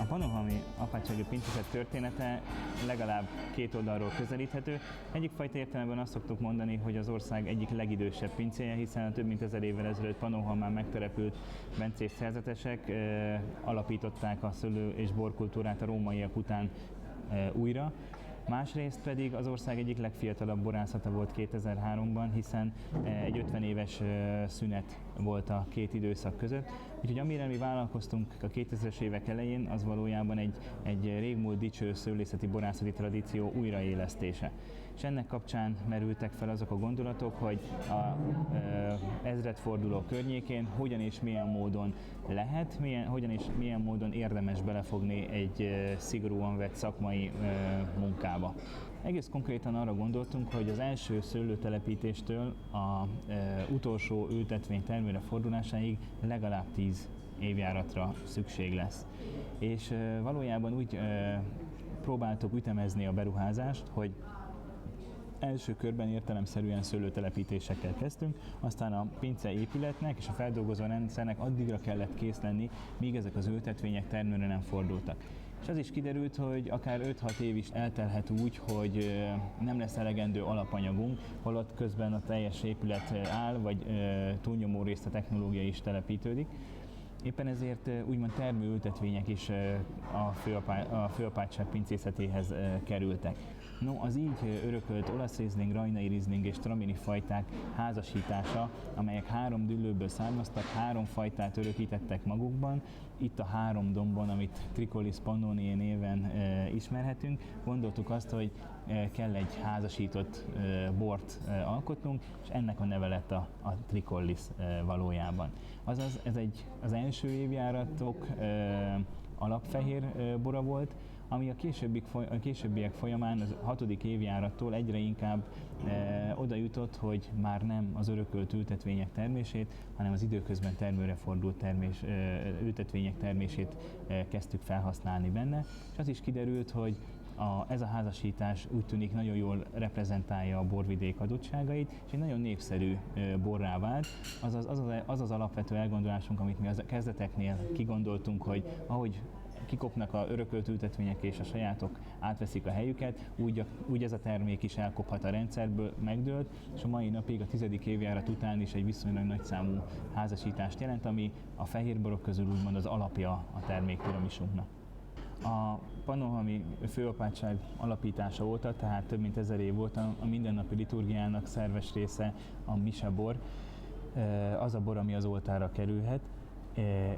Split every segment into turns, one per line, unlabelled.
A pannonhalmi apátsági pincészet története legalább két oldalról közelíthető. Egyik fajta értelemben azt szoktuk mondani, hogy az ország egyik legidősebb pincéje, hiszen a több mint 1000 évvel ezelőtt Pannonhalmán megtelepült bencés szerzetesek alapították a szőlő- és borkultúrát a rómaiak után újra. Másrészt pedig az ország egyik legfiatalabb borászata volt 2003-ban, hiszen egy 50 éves szünet volt a két időszak között. Úgyhogy amire mi vállalkoztunk a 2000-es évek elején, az valójában egy régmúlt dicső szőlészeti borászati tradíció újraélesztése. És ennek kapcsán merültek fel azok a gondolatok, hogy a ezredforduló környékén hogyan és milyen módon lehet, hogyan és milyen módon érdemes belefogni egy szigorúan vett szakmai munkába. Egész konkrétan arra gondoltunk, hogy az első szőlőtelepítéstől az utolsó ültetvény termőre fordulásáig legalább 10 évjáratra szükség lesz. És valójában úgy próbáltuk ütemezni a beruházást, hogy első körben értelemszerűen szőlőtelepítésekkel kezdtünk, aztán a pince épületnek és a feldolgozó rendszernek addigra kellett kész lenni, míg ezek az ültetvények termőre nem fordultak. És az is kiderült, hogy akár 5-6 év is eltelhet úgy, hogy nem lesz elegendő alapanyagunk, holott közben a teljes épület áll, vagy túlnyomó részt a technológia is telepítődik. Éppen ezért úgymond termőültetvények is a főapátság pincészetéhez kerültek. No, az így örökölt olasz Riesling, rajnai Riesling és tramini fajták házasítása, amelyek 3 dűlőből származtak, 3 fajtát örökítettek magukban, itt a 3 dombon, amit Tricollis Pannoniae néven ismerhetünk, gondoltuk azt, hogy kell egy házasított bort alkotnunk, és ennek a neve lett a Tricollis valójában. Azaz ez az első évjáratok alapfehér bora volt, ami a későbbiek folyamán az 6. évjárattól egyre inkább oda jutott, hogy már nem az örökölt ültetvények termését, hanem az időközben termőre fordult ültetvények termését kezdtük felhasználni benne, és az is kiderült, hogy ez a házasítás úgy tűnik nagyon jól reprezentálja a borvidék adottságait, és egy nagyon népszerű borrá vált. Az az alapvető elgondolásunk, amit mi a kezdeteknél kigondoltunk, hogy ahogy kikopnak a örökölt ültetvények és a sajátok átveszik a helyüket, úgy ez a termék is elkophat a rendszerből, megdőlt, és a mai napig a 10. évjárat után is egy viszonylag nagyszámú házasítást jelent, ami a fehérborok közül úgymond az alapja a termékpiramisunknak. A pannonhalmi főapátság alapítása óta, tehát több mint 1000 év óta a mindennapi liturgiának szerves része a misebor, az a bor, ami az oltárra kerülhet.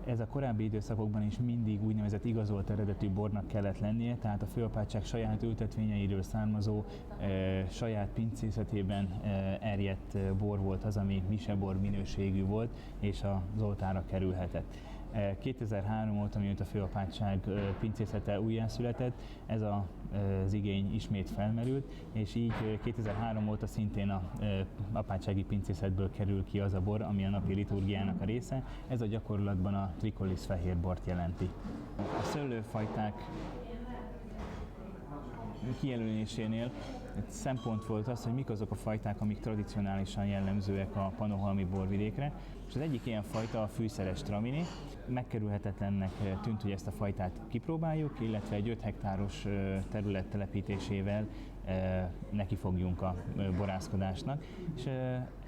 Ez a korábbi időszakokban is mindig úgynevezett igazolt eredetű bornak kellett lennie, tehát a főapátság saját ültetvényeiről származó, saját pincészetében erjedt bor volt az, ami misebor minőségű volt, és az oltárra kerülhetett. 2003 óta, mióta a főapátság pincészete újjászületett, ez az igény ismét felmerült, és így 2003 óta szintén az apátsági pincészetből kerül ki az a bor, ami a napi liturgiának a része. Ez a gyakorlatban a Tricollis fehérbort jelenti. A szőlőfajták kijelölésénél egy szempont volt az, hogy mik azok a fajták, amik tradicionálisan jellemzőek a pannonhalmi borvidékre, és az egyik ilyen fajta a fűszeres tramini. Megkerülhetetlennek tűnt, hogy ezt a fajtát kipróbáljuk, illetve egy 5 hektáros terület telepítésével nekifogjunk a borászkodásnak. És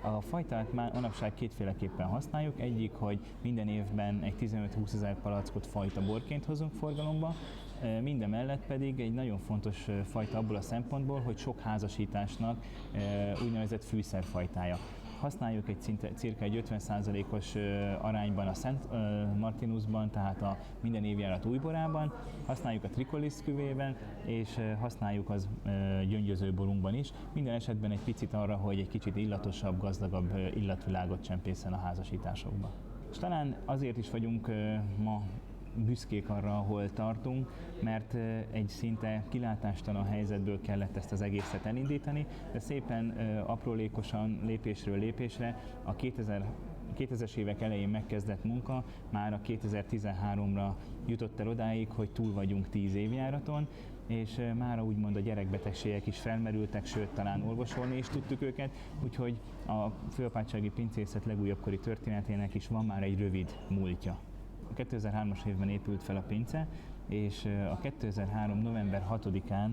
a fajtát már manapság kétféleképpen használjuk. Egyik, hogy minden évben egy 15-20 ezer palackot fajta borként hozunk forgalomba, mindemellett pedig egy nagyon fontos fajta abból a szempontból, hogy sok házasításnak úgynevezett fűszerfajtája. Használjuk cirka egy 50%-os arányban a Szent Martinusban, tehát a minden évjárat újborában, használjuk a Tricollis küvében, és használjuk az gyöngyöző borunkban is. Minden esetben egy picit arra, hogy egy kicsit illatosabb, gazdagabb illatvilágot csempészen a házasításokba. És talán azért is vagyunk ma büszkék arra, ahol tartunk, mert egy szinte kilátástalan helyzetből kellett ezt az egészet elindítani, de szépen aprólékosan, lépésről lépésre a 2000-es évek elején megkezdett munka már a 2013-ra jutott el odáig, hogy túl vagyunk 10 évjáraton, és mára úgymond a gyerekbetegségek is felmerültek, sőt, talán orvosolni is tudtuk őket, úgyhogy a főapátsági pincészet legújabb kori történetének is van már egy rövid múltja. 2003-as évben épült fel a pince, és a 2003. november 6-án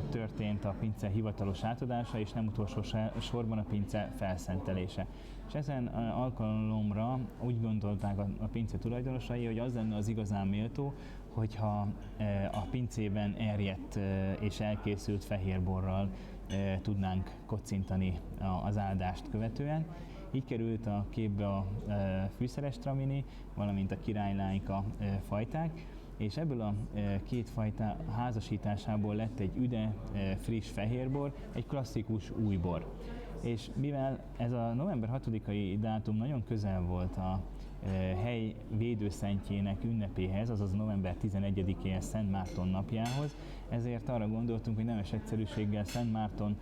történt a pince hivatalos átadása, és nem utolsó sorban a pince felszentelése. És ezen alkalomra úgy gondolták a pince tulajdonosai, hogy az lenne az igazán méltó, hogyha a pincében erjedt és elkészült fehérborral tudnánk kocintani az áldást követően. Így került a képbe a fűszeres tramini, valamint a királylányka fajták, és ebből a két fajta házasításából lett egy üde, friss fehérbor, egy klasszikus új bor. És mivel ez a november 6-ai dátum nagyon közel volt a hely védőszentjének ünnepéhez, azaz november 11-én Szent Márton napjához, ezért arra gondoltunk, hogy nemes egyszerűséggel Szent Márton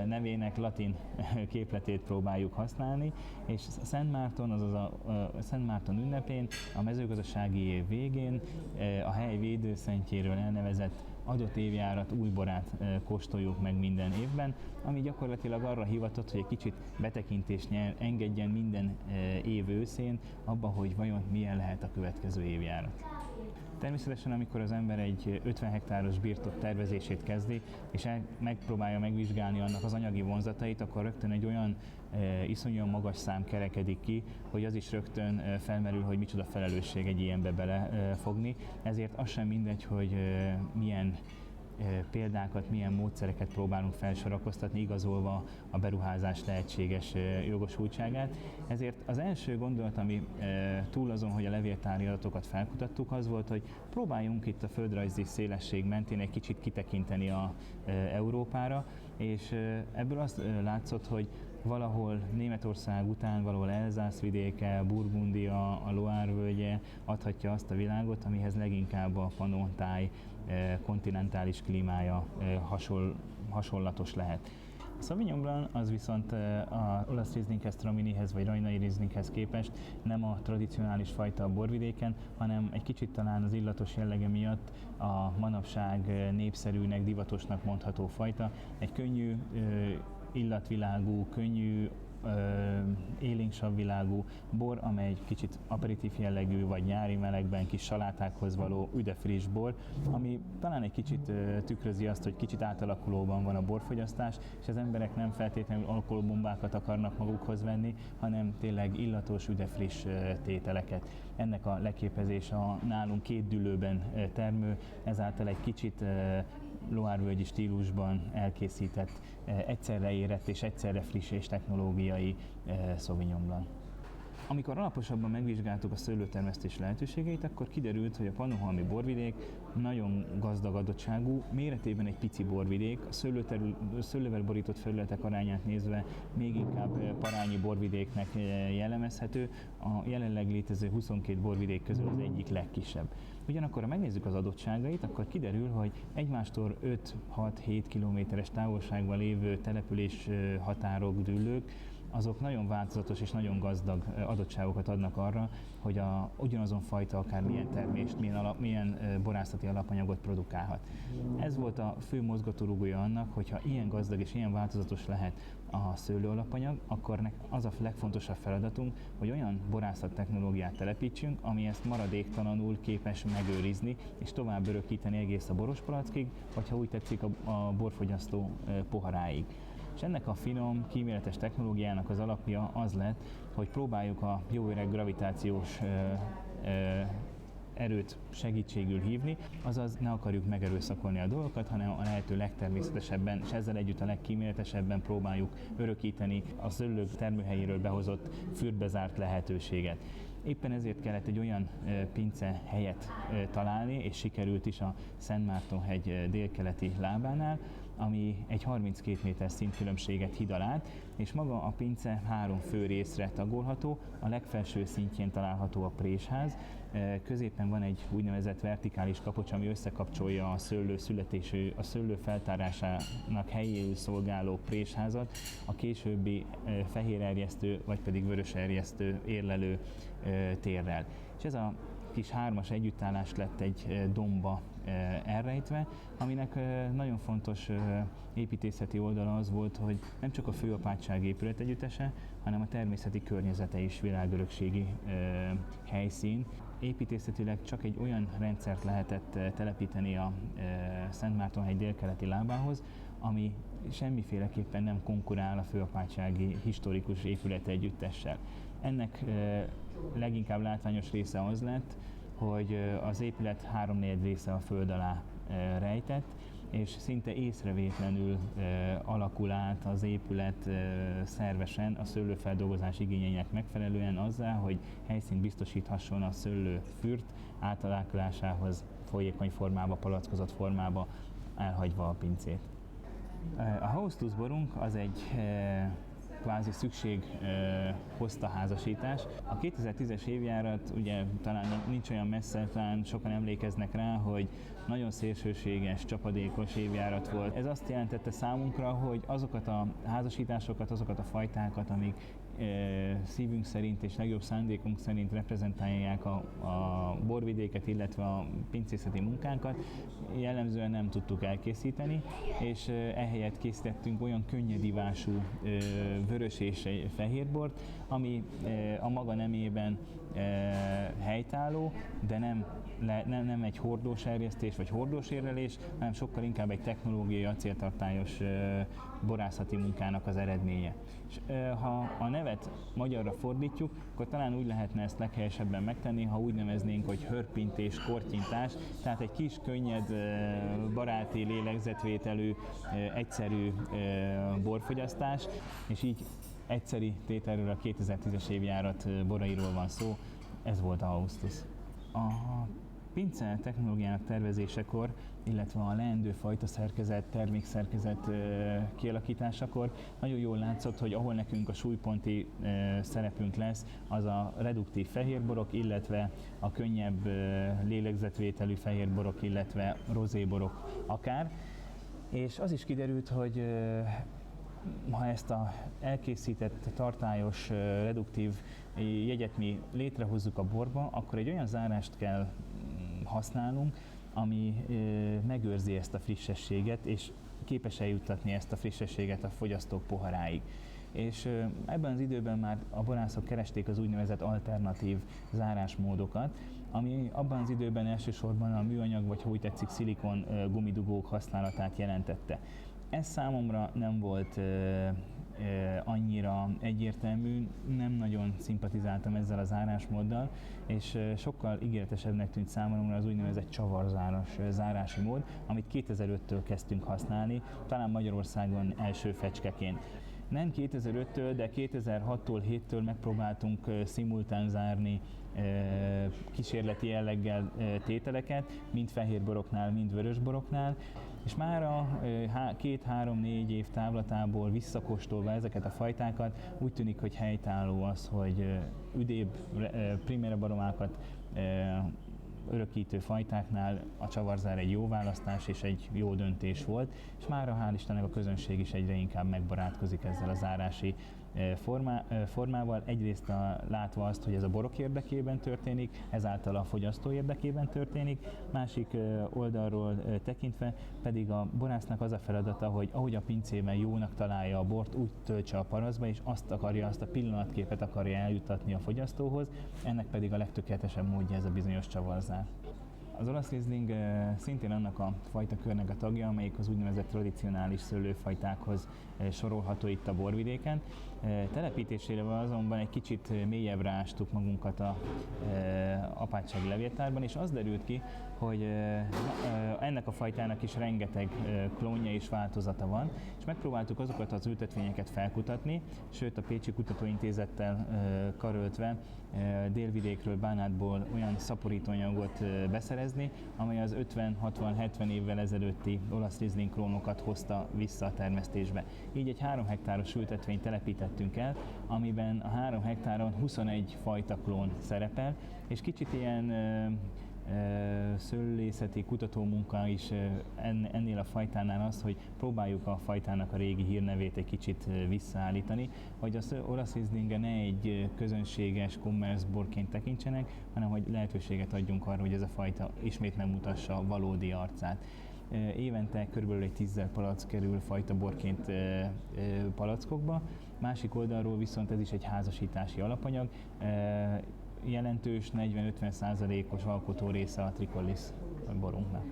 nevének latin képletét próbáljuk használni, és Szent Márton, azaz a Szent Márton ünnepén, a mezőgazdasági év végén a hely védőszentjéről elnevezett adott évjárat új borát kóstoljuk meg minden évben, ami gyakorlatilag arra hivatott, hogy egy kicsit betekintést engedjen minden év őszén abba, hogy vajon milyen lehet a következő évjárat. Természetesen, amikor az ember egy 50 hektáros birtok tervezését kezdi, és megpróbálja megvizsgálni annak az anyagi vonzatait, akkor rögtön egy olyan iszonyúan magas szám kerekedik ki, hogy az is rögtön felmerül, hogy micsoda felelősség egy ilyenbe belefogni. Ezért az sem mindegy, hogy milyen példákat, milyen módszereket próbálunk felsorakoztatni, igazolva a beruházás lehetséges jogosultságát. Ezért az első gondolat, ami túl azon, hogy a levéltári adatokat felkutattuk, az volt, hogy próbáljunk itt a földrajzi szélesség mentén egy kicsit kitekinteni a Európára, és ebből azt látszott, hogy valahol Németország után, valahol Elzász vidéke, Burgundia, a Loire völgye adhatja azt a világot, amihez leginkább a Pannon-táj kontinentális klímája hasonlatos lehet. A Sauvignon Blanc az viszont az olasz Rieslinghez, Traminihez vagy Rajnai Rieslinghez képest nem a tradicionális fajta a borvidéken, hanem egy kicsit talán az illatos jellege miatt a manapság népszerűnek, divatosnak mondható fajta. Egy könnyű, illatvilágú, könnyű, élénksavvilágú bor, amely egy kicsit aperitív jellegű, vagy nyári melegben kis salátákhoz való üde friss bor, ami talán egy kicsit tükrözi azt, hogy kicsit átalakulóban van a borfogyasztás, és az emberek nem feltétlenül alkoholbombákat akarnak magukhoz venni, hanem tényleg illatos, üde friss tételeket. Ennek a leképezése a nálunk két dűlőben termő, ezáltal egy kicsit Loire-völgyi stílusban elkészített, egyszerre érett és egyszerre friss és technológiai Sauvignon Blanc. Amikor alaposabban megvizsgáltuk a szőlőtermesztés lehetőségeit, akkor kiderült, hogy a Pannonhalmi borvidék nagyon gazdag adottságú, méretében egy pici borvidék, a szőlővel borított felületek arányát nézve még inkább parányi borvidéknek jellemezhető, a jelenleg létező 22 borvidék közül az egyik legkisebb. Ugyanakkor, ha megnézzük az adottságait, akkor kiderül, hogy egymástól 5-6-7 kilométeres távolságban lévő település határok, dűlők, azok nagyon változatos és nagyon gazdag adottságokat adnak arra, hogy ugyanazon fajta akár milyen termést, milyen borászati alapanyagot produkálhat. Ez volt a fő mozgatórugója annak, hogyha ilyen gazdag és ilyen változatos lehet a szőlőalapanyag, akkor az a legfontosabb feladatunk, hogy olyan borászat technológiát telepítsünk, ami ezt maradéktalanul képes megőrizni és tovább örökíteni egész a borospalackig, vagy ha úgy tetszik a borfogyasztó poharáig. És ennek a finom, kíméletes technológiának az alapja az lett, hogy próbáljuk a jó öreg gravitációs erőt segítségül hívni, azaz ne akarjuk megerőszakolni a dolgokat, hanem a lehető legtermészetesebben, és ezzel együtt a legkíméletesebben próbáljuk örökíteni a szőlők termőhelyéről behozott fürdbezárt lehetőséget. Éppen ezért kellett egy olyan pince helyet találni, és sikerült is a Szent Márton-hegy délkeleti lábánál, ami egy 32 méter szintkülönbséget hidal át, és maga a pince 3 fő részre tagolható, a legfelső szintjén található a présház, középen van egy úgynevezett vertikális kapocs, ami összekapcsolja a szőlő születésű, a szőlő feltárásának helyéül szolgáló présházat a későbbi fehérerjesztő, vagy pedig vöröserjesztő érlelő térrel. És ez a kis 3-as együttállás lett egy dombba elrejtve, aminek nagyon fontos építészeti oldala az volt, hogy nem csak a főapátság épületegyüttese, hanem a természeti környezete is világörökségi helyszín, építészetileg csak egy olyan rendszert lehetett telepíteni a Szentmártonhegy délkeleti lábához, ami semmiféleképpen nem konkurál a főapátsági historikus épület együttessel. Ennek leginkább látványos része az lett, hogy az épület 3/4 része a föld alá rejtett, és szinte észrevétlenül alakul át az épület szervesen a szőlőfeldolgozás igényeinek megfelelően azzal, hogy helyszínt biztosíthasson a szőlőfürt átalakulásához folyékony formába, palackozott formába elhagyva a pincét. A Haustus borunk az egy kvázi szükség hozta házasítás. A 2010-es évjárat ugye talán nincs olyan messze, talán sokan emlékeznek rá, hogy nagyon szélsőséges, csapadékos évjárat volt. Ez azt jelentette számunkra, hogy azokat a házasításokat, azokat a fajtákat, amik szívünk szerint és legjobb szándékunk szerint reprezentálják a borvidéket, illetve a pincészeti munkánkat, jellemzően nem tudtuk elkészíteni, és ehelyett készítettünk olyan könnyedivású vörös és fehérbort, ami a maga nemében helytálló, de nem egy hordós erjesztés vagy hordós érlelés, hanem sokkal inkább egy technológiai acéltartályos borászati munkának az eredménye. És ha a nevet magyarra fordítjuk, akkor talán úgy lehetne ezt leghelyesebben megtenni, ha úgy neveznénk, hogy hörpintés, kortyintás, tehát egy kis, könnyed, baráti, lélegzetvételű, egyszerű borfogyasztás, és így egyszeri tételről a 2010-es évjárat borairól van szó, ez volt a Haustus. A pince technológiának tervezésekor, illetve a leendő fajta szerkezet, termékszerkezet kialakításakor nagyon jól látszott, hogy ahol nekünk a súlyponti szerepünk lesz, az a reduktív fehérborok, illetve a könnyebb lélegzetvételű fehérborok, illetve rozéborok akár. És az is kiderült, hogy ha ezt a elkészített tartályos, reduktív jegyet mi létrehozzuk a borba, akkor egy olyan zárást kell használnunk, ami megőrzi ezt a frissességet, és képes eljuttatni ezt a frissességet a fogyasztók poharáig. És ebben az időben már a borászok keresték az úgynevezett alternatív zárásmódokat, ami abban az időben elsősorban a műanyag vagy, ha úgy tetszik, szilikon gumidugók használatát jelentette. Ez számomra nem volt annyira egyértelmű, nem nagyon szimpatizáltam ezzel a zárásmóddal, és sokkal ígéretesebbnek tűnt számomra az úgynevezett csavarzáros zárási mód, amit 2005-től kezdtünk használni, talán Magyarországon első fecskeként. Nem 2005-től, de 2006-tól, 7-től megpróbáltunk szimultán zárni kísérleti jelleggel tételeket, mind fehérboroknál, mind vörösboroknál, és már a 2-3-4 év távlatából visszakóstolva ezeket a fajtákat úgy tűnik, hogy helytálló az, hogy üdébb primera baromákat örökítő fajtáknál a csavarzár egy jó választás és egy jó döntés volt, és mára hál' Istennek a közönség is egyre inkább megbarátkozik ezzel a zárási formával. Egyrészt látva azt, hogy ez a borok érdekében történik, ezáltal a fogyasztó érdekében történik, másik oldalról tekintve pedig a borásznak az a feladata, hogy ahogy a pincében jónak találja a bort, úgy töltse a paraszba, és azt a pillanatképet akarja eljuttatni a fogyasztóhoz, ennek pedig a legtökéletesebb módja ez a bizonyos csavarzár. Az olasz Riesling szintén annak a fajta körnek a tagja, amelyik az úgynevezett tradicionális szőlőfajtákhoz sorolható itt a borvidéken. Telepítésére azonban egy kicsit mélyebbre ástuk magunkat a apátsági levéltárban, és az derült ki, hogy ennek a fajtának is rengeteg klónja és változata van, és megpróbáltuk azokat az ültetvényeket felkutatni, sőt a Pécsi Kutatóintézettel karöltve délvidékről, Bánátból olyan szaporítóanyagot beszerezni, amely az 50-60-70 évvel ezelőtti olasz Riesling klónokat hozta vissza a termesztésbe. Így egy 3 hektáros ültetvényt telepítettünk el, amiben a 3 hektáron 21 fajta klón szerepel, és kicsit ilyen szőlészeti kutatómunka is ennél a fajtánál az, hogy próbáljuk a fajtának a régi hírnevét egy kicsit visszaállítani, hogy az olasz Rieslinget ne egy közönséges commerce borként tekintsenek, hanem hogy lehetőséget adjunk arra, hogy ez a fajta ismét megmutassa a valódi arcát. Évente körülbelül egy 10 palack kerül fajtaborként palackokba, másik oldalról viszont ez is egy házasítási alapanyag, jelentős 40-50%-os alkotó része a tricollis borunknak.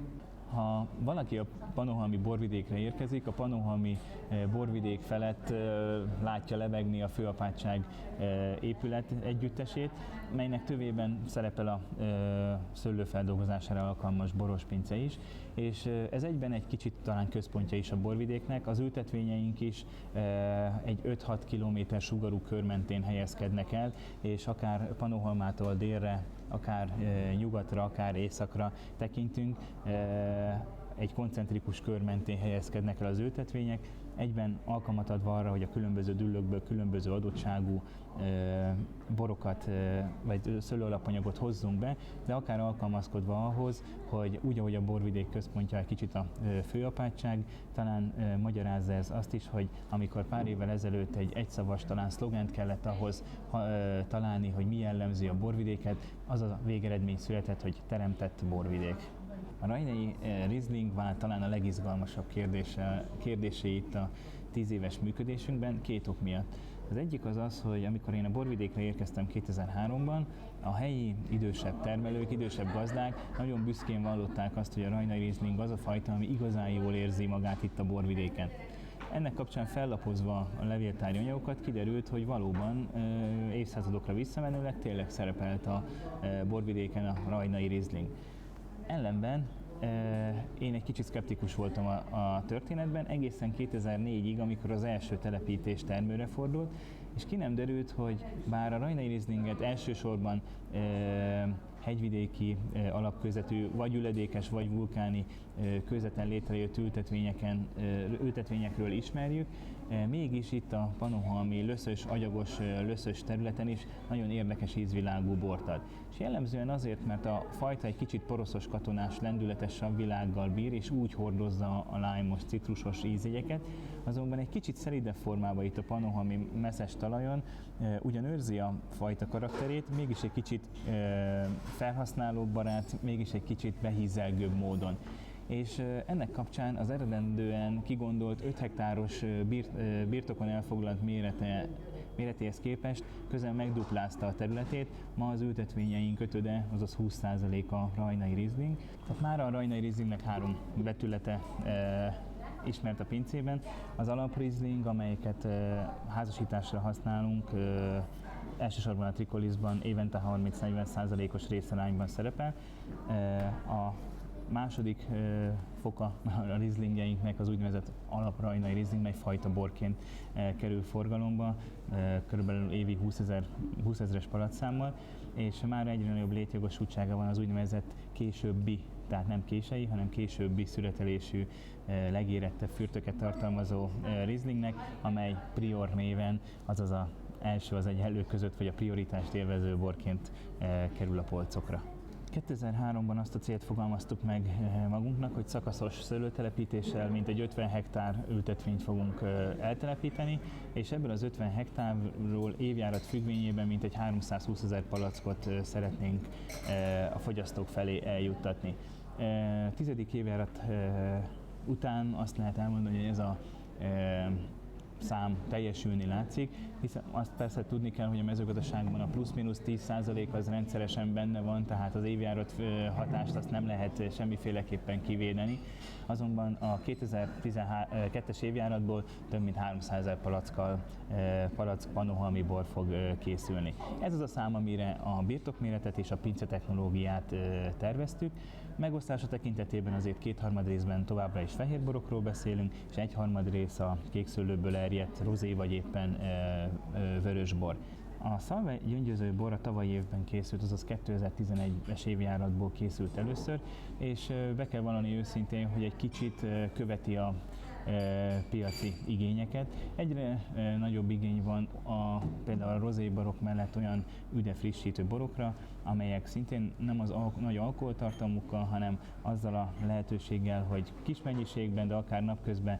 Ha valaki a pannonhalmi borvidékre érkezik, a pannonhalmi borvidék felett látja lebegni a főapátság épület együttesét, melynek tövében szerepel a szőlőfeldolgozására alkalmas borospince is, és ez egyben egy kicsit talán központja is a borvidéknek. Az ültetvényeink is egy 5-6 km sugarú kör mentén helyezkednek el, és akár Pannonhalmától délre, akár nyugatra, akár északra tekintünk, egy koncentrikus kör mentén helyezkednek el az ültetvények, egyben alkalmat adva arra, hogy a különböző düllökből különböző adottságú borokat vagy szőlőalapanyagot hozzunk be, de akár alkalmazkodva ahhoz, hogy úgy, ahogy a borvidék központja egy kicsit a főapátság, talán magyarázza ez azt is, hogy amikor pár évvel ezelőtt egy egyszavas talán szlogent kellett ahhoz találni, hogy mi jellemzi a borvidéket, az a végeredmény született, hogy teremtett borvidék. A rajnai Riesling vált talán a legizgalmasabb kérdése itt a 10 éves működésünkben, két ok miatt. Az egyik az az, hogy amikor én a borvidékre érkeztem 2003-ban, a helyi idősebb termelők, idősebb gazdák nagyon büszkén vallották azt, hogy a rajnai Riesling az a fajta, ami igazán jól érzi magát itt a borvidéken. Ennek kapcsán fellapozva a levéltári anyagokat kiderült, hogy valóban évszázadokra visszamenőleg tényleg szerepelt a borvidéken a rajnai Riesling. Ellenben én egy kicsit szkeptikus voltam a történetben, egészen 2004-ig, amikor az első telepítés termőre fordult, és ki nem derült, hogy bár a rajnai Rieslinget elsősorban hegyvidéki alapkőzetű, vagy üledékes, vagy vulkáni kőzeten létrejött ültetvényekről ismerjük, mégis itt a pannonhalmi löszös, agyagos löszös területen is nagyon érdekes ízvilágú bort ad. És jellemzően azért, mert a fajta egy kicsit poroszos, katonás, lendületes savvilággal bír, és úgy hordozza a lájmos, citrusos ízjegyeket, azonban egy kicsit szelidebb formában itt a pannonhalmi messzes talajon ugyan őrzi a fajta karakterét, mégis egy kicsit felhasználóbarát, mégis egy kicsit behízelgőbb módon. És ennek kapcsán az eredendően kigondolt 5 hektáros birtokon elfoglalt méretéhez képest közel megduplázta a területét, ma az ültetvényeink ötöde, azaz 20% a rajnai Riesling. Tehát már a rajnai Rieslingnek 3 betülete ismert a pincében. Az alap Riesling, amelyeket házasításra használunk, elsősorban a tricollisban évente 30-40%-os részarányban szerepel. A második foka a Rieslingjeinknek az úgynevezett alaprajnai Riesling, mely fajta borként kerül forgalomba, körülbelül évi 20 ezres palatszámmal, és már egyre nagyobb létjogosultsága van az úgynevezett későbbi, tehát nem kései, hanem későbbi születelésű, legérettebb fürtöket tartalmazó Rieslingnek, amely prior néven, azaz az első az egyenlők között, vagy a prioritást élvező borként kerül a polcokra. 2003-ban azt a célt fogalmaztuk meg magunknak, hogy szakaszos szőlőtelepítéssel mintegy 50 hektár ültetvényt fogunk eltelepíteni, és ebből az 50 hektárról évjárat függvényében mintegy 320 000 palackot szeretnénk a fogyasztók felé eljuttatni. 10. évjárat után azt lehet elmondani, hogy ez a szám teljesülni látszik, hiszen azt persze tudni kell, hogy a mezőgazdaságban a plusz-minusz 10% az rendszeresen benne van, tehát az évjárat hatást azt nem lehet semmiféleképpen kivédeni. Azonban a 2012-es évjáratból több mint 300 000 palack pannonhalmi bor fog készülni. Ez az a szám, amire a birtokméretet és a pince technológiát terveztük. Megosztása tekintetében azért 2/3 részben továbbra is fehérborokról beszélünk, és 1/3 rész a kékszőlőből erjedt rozé vagy éppen vörösbor. A Szalve gyöngyöző bor a tavalyi évben készült, azaz 2011-es évjáratból készült először, és be kell vallani őszintén, hogy egy kicsit követi a piaci igényeket. Egyre nagyobb igény van például a rozéborok mellett olyan üde frissítő borokra, amelyek szintén nem az nagy alkoholtartalmukkal, hanem azzal a lehetőséggel, hogy kis mennyiségben, de akár napközben,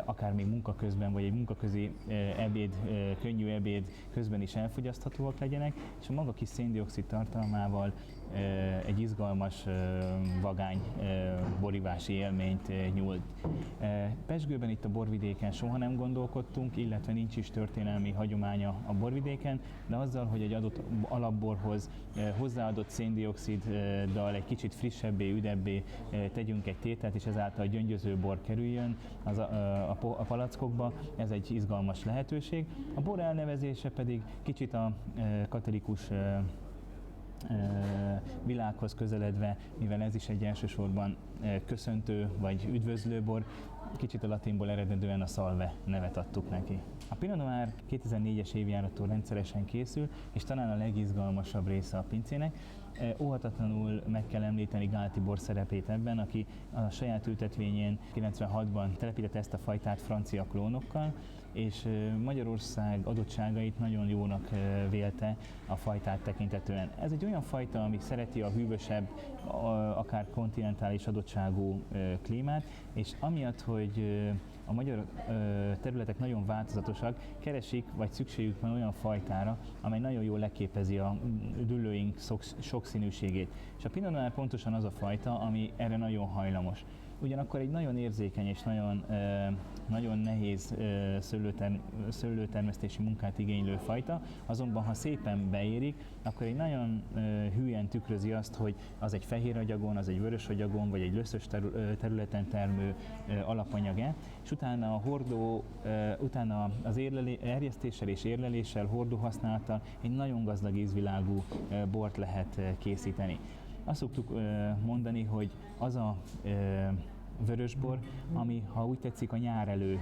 akár még munka közben, vagy egy munkaközi ebéd, könnyű ebéd közben is elfogyaszthatóak legyenek, és a maga kis szén-dioxid tartalmával egy izgalmas, vagány borivási élményt nyújt. Pezsgőben, itt a borvidéken soha nem gondolkodtunk, illetve nincs is történelmi hagyománya a borvidéken, de azzal, hogy egy adott alapborhoz hozzáadott széndioxiddal egy kicsit frissebbé, üdebbé tegyünk egy tételt, és ezáltal gyöngyöző bor kerüljön a palackokba, ez egy izgalmas lehetőség. A bor elnevezése pedig kicsit a katolikus világhoz közeledve, mivel ez is egy elsősorban köszöntő vagy üdvözlő bor, kicsit a latinból eredendően a Salve nevet adtuk neki. A Pinot Noir 2004-es évjárattól rendszeresen készül, és talán a legizgalmasabb része a pincének. Óhatatlanul meg kell említeni Gál Tibor szerepét ebben, aki a saját ültetvényén 96-ban telepítette ezt a fajtát francia klónokkal, és Magyarország adottságait nagyon jónak vélte a fajtát tekintetően. Ez egy olyan fajta, ami szereti a hűvösebb, akár kontinentális adottságú klímát, és amiatt, hogy a magyar területek nagyon változatosak, keresik, vagy szükségük van olyan fajtára, amely nagyon jól leképezi a dűlőink sokszínűségét. És a Pinot Noir pontosan az a fajta, ami erre nagyon hajlamos. Ugyanakkor egy nagyon érzékeny és nagyon nehéz szőlőtermesztési munkát igénylő fajta, azonban ha szépen beérik, akkor egy nagyon hülyen tükrözi azt, hogy az egy fehér agyagon, az egy vörös agyagon, vagy egy löszös területen termő alapanyag-e, és utána a hordó, utána az erjesztéssel és érleléssel, hordó használattal egy nagyon gazdag ízvilágú bort lehet készíteni. Azt szoktuk mondani, hogy az a vörösbor, ami, ha úgy tetszik, a nyárelő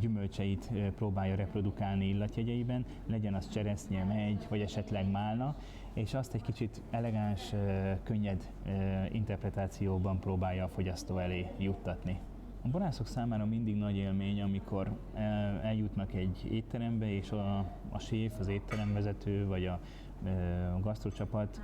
gyümölcseit próbálja reprodukálni illatjegyeiben, legyen az cseresznye, megy, vagy esetleg málna, és azt egy kicsit elegáns, könnyed interpretációban próbálja a fogyasztó elé juttatni. A borászok számára mindig nagy élmény, amikor eljutnak egy étterembe, és a séf, az étteremvezető, vagy a gasztrocsapat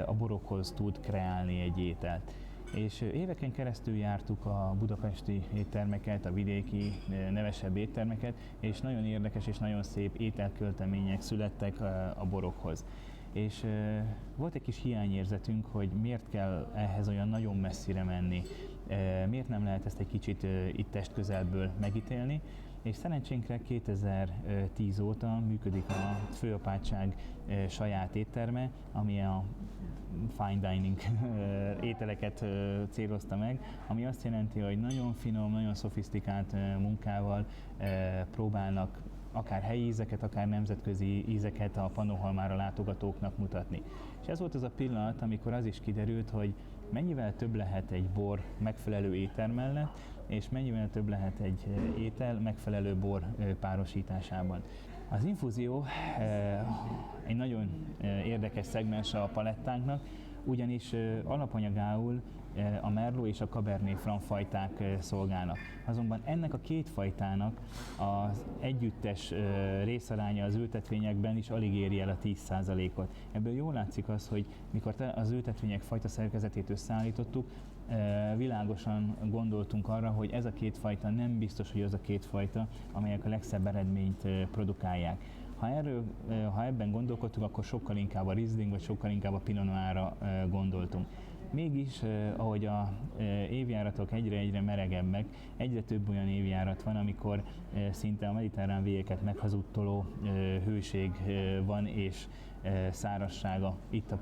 a borokhoz tud kreálni egy ételt. És éveken keresztül jártuk a budapesti éttermeket, a vidéki nevesebb éttermeket, és nagyon érdekes és nagyon szép ételköltemények születtek a borokhoz. És volt egy kis hiányérzetünk, hogy miért kell ehhez olyan nagyon messzire menni, miért nem lehet ezt egy kicsit itt testközelből megítélni, és szerencsénkre 2010 óta működik a főapátság saját étterme, ami a fine dining ételeket célozta meg, ami azt jelenti, hogy nagyon finom, nagyon szofisztikált munkával próbálnak akár helyi ízeket, akár nemzetközi ízeket a Pannonhalmára látogatóknak mutatni. És ez volt az a pillanat, amikor az is kiderült, hogy mennyivel több lehet egy bor megfelelő étel mellett, és mennyivel több lehet egy étel megfelelő bor párosításában. Az infúzió egy nagyon érdekes szegmens a palettánknak, ugyanis alapanyagául a Merlot és a Cabernet Franc fajták szolgálnak. Azonban ennek a két fajtának az együttes részaránya az ültetvényekben is alig éri el a 10%-ot. Ebből jól látszik az, hogy mikor az ültetvények fajta szerkezetét összeállítottuk, világosan gondoltunk arra, hogy ez a két fajta nem biztos, hogy az a két fajta, amelyek a legszebb eredményt produkálják. Ha ebben gondolkodtunk, akkor sokkal inkább a Riesling, vagy sokkal inkább a Pinot Noirra gondoltunk. Mégis, ahogy a évjáratok egyre meregebbek, egyre több olyan évjárat van, amikor szinte a mediterrán végeket meghazudtoló hőség van, és szárazsága itt a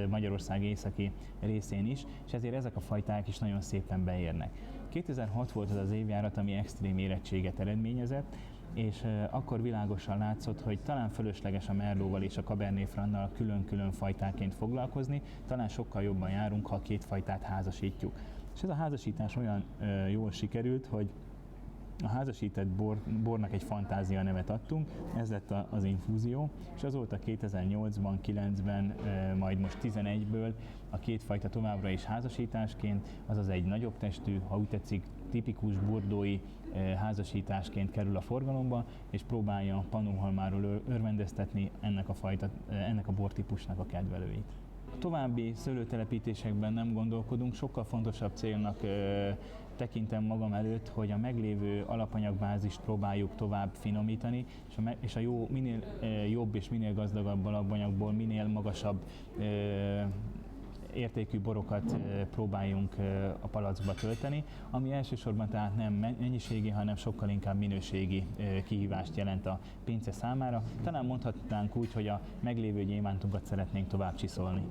Magyarország északi részén is, és ezért ezek a fajták is nagyon szépen beérnek. 2006 volt az az évjárat, ami extrém érettséget eredményezett, és akkor világosan látszott, hogy talán fölösleges a Merlóval és a Cabernet Franc-nal külön-külön fajtáként foglalkozni, talán sokkal jobban járunk, ha a két fajtát házasítjuk. És ez a házasítás olyan jól sikerült, hogy a házasített bornak egy fantázia nevet adtunk, ez lett az infúzió, és azóta 2008-ban, 9-ben, majd most 11-ből a két fajta továbbra is házasításként, azaz egy nagyobb testű, ha úgy tetszik, tipikus bordói házasításként kerül a forgalomba, és próbálja Pannonhalmáról örvendeztetni ennek a bortípusnak a kedvelőit. További szőlőtelepítésekben nem gondolkodunk, sokkal fontosabb célnak tekintem magam előtt, hogy a meglévő alapanyagbázist próbáljuk tovább finomítani, és a jó, minél jobb és minél gazdagabb alapanyagból minél magasabb értékű borokat próbáljunk a palackba tölteni, ami elsősorban tehát nem mennyiségi, hanem sokkal inkább minőségi kihívást jelent a pince számára. Talán mondhatnánk úgy, hogy a meglévő gyémántunkat szeretnénk tovább csiszolni.